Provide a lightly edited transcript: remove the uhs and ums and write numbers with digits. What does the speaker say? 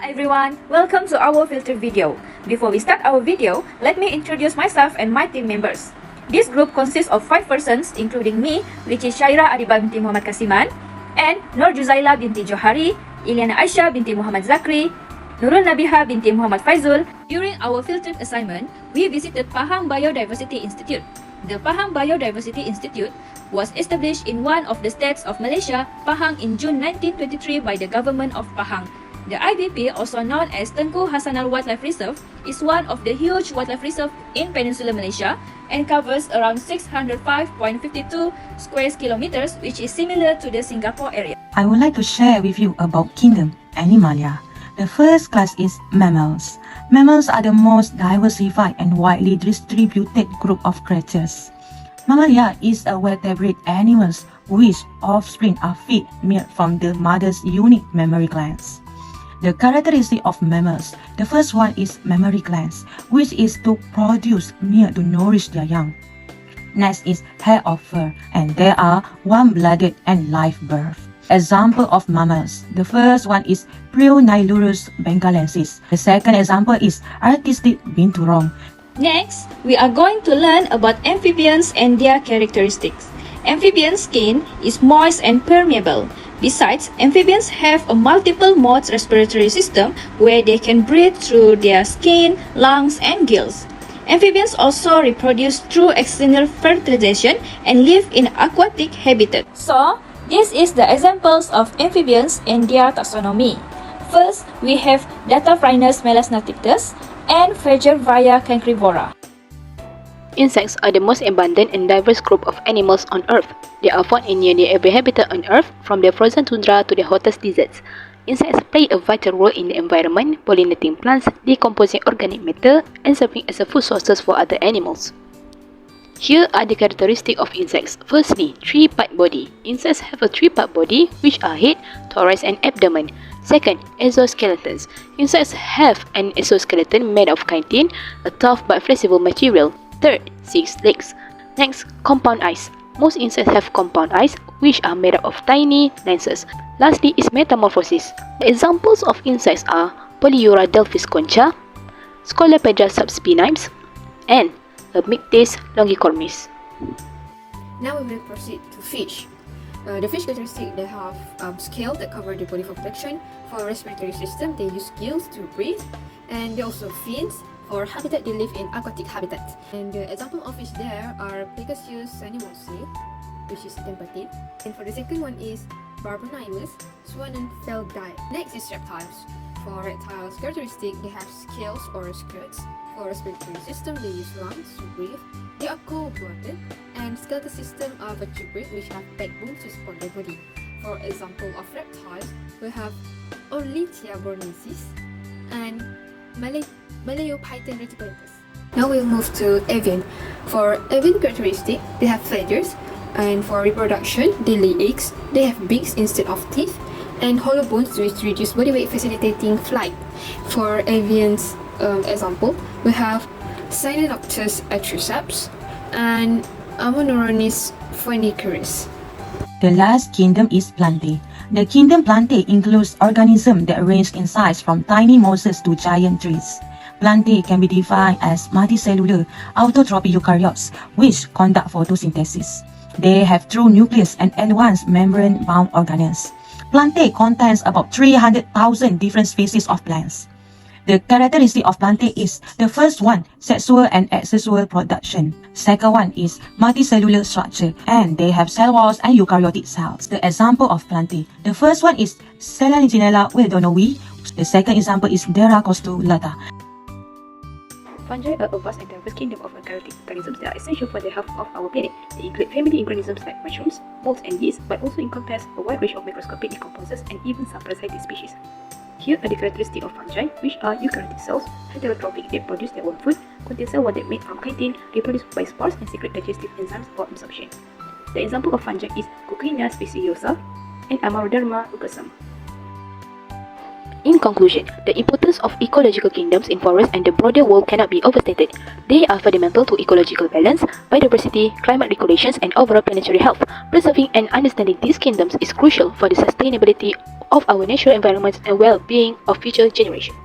everyone, welcome to our filter video. Before we start our video, let me introduce myself and my team members. This group consists of 5 persons including me, which is Syaira Adiba binti Muhammad Kasiman, and Nur Juzaila binti Johari, Iliana Aisyah binti Muhammad Zakri, Nurul Nabiha binti Muhammad Faizul. During our field trip assignment, we visited Pahang Biodiversity Institute. The Pahang Biodiversity Institute was established in one of the states of Malaysia, Pahang, in June 1923 by the government of Pahang. The IBP, also known as Tengku Hasanal Wildlife Reserve, is one of the huge wildlife reserves in Peninsular Malaysia and covers around 605.52 square kilometers, which is similar to the Singapore area. I would like to share with you about kingdom Animalia. The first class is mammals. Mammals are the most diversified and widely distributed group of creatures. Mammalia is a vertebrate animals which offspring are fed milk from the mother's unique mammary glands. The characteristic of mammals, the first one is mammary glands, which is to produce milk to nourish their young. Next is hair of fur, and they are warm-blooded and live birth. Example of mammals, the first one is Prionilurus bengalensis. The second example is artistic binturong. Next, we are going to learn about amphibians and their characteristics. Amphibian skin is moist and permeable. Besides, amphibians have a multiple modes respiratory system where they can breathe through their skin, lungs, and gills. Amphibians also reproduce through external fertilization and live in aquatic habitat. So, this is the examples of amphibians and their taxonomy. First, we have Dataphrynus melasnatictus and Fagervia cancrivora. Insects are the most abundant and diverse group of animals on Earth. They are found in nearly every habitat on Earth, from the frozen tundra to the hottest deserts. Insects play a vital role in the environment, pollinating plants, decomposing organic matter, and serving as a food sources for other animals. Here are the characteristics of insects. Firstly, three-part body. Insects have a three-part body, which are head, thorax, and abdomen. Second, exoskeletons. Insects have an exoskeleton made of chitin, a tough but flexible material. Third, 6 legs. Next, compound eyes. Most insects have compound eyes, which are made up of tiny lenses. Lastly is metamorphosis. The examples of insects are Polyura delphis concha, Scolopendra subspinaems, and Mictes longicornis. Now we will proceed to fish. The fish characteristic, they have scales that cover the body for protection. For respiratory system, they use gills to breathe, and they also fins. For habitat, they live in aquatic habitat. And the example of fish there are Pegasius animosy, which is tempatid. And for the second one is Barbonylus swanenfeldii. Next is reptiles. For reptiles characteristic, they have scales or skirts. For respiratory system, they use lungs to breathe. They are cold-blooded. And skeletal system are vertebrate, which have backbone to support their body. For example of reptiles, we have Orlitia bornensis and Malaeophyton reticulatus. Now we'll move to avian. For avian characteristic, they have feathers, and for reproduction, they lay eggs. They have beaks instead of teeth, and hollow bones which reduce body weight, facilitating flight. For avians example, we have Synenoctus atroceps and Amonoronis phoeniceris. The last kingdom is Plantae. The kingdom Plantae includes organisms that range in size from tiny mosses to giant trees. Plantae can be defined as multicellular autotrophic eukaryotes which conduct photosynthesis. They have true nucleus and advanced membrane-bound organelles. Plantae contains about 300,000 different species of plants. The characteristic of Plantae is the first one, sexual and asexual production. Second one is multicellular structure, and they have cell walls and eukaryotic cells. The example of Plantae, the first one is Selaginella wildonovi. The second example is Deracostulata. Fungi are a vast and diverse kingdom of eukaryotic organisms that are essential for the health of our planet. They include family organisms like mushrooms, molds, and yeast, but also encompass a wide range of microscopic decomposers and even some parasitic species. Here are the characteristics of fungi, which are eukaryotic cells, heterotrophic that produce their own food, contain cell wall that made from chitin, reproduce by spores, and secrete digestive enzymes for absorption. The example of fungi is Coquinia speciosa and Amauroderma rugosum. In conclusion, the importance of ecological kingdoms in forests and the broader world cannot be overstated. They are fundamental to ecological balance, biodiversity, climate regulations, and overall planetary health. Preserving and understanding these kingdoms is crucial for the sustainability of our natural environment and well-being of future generations.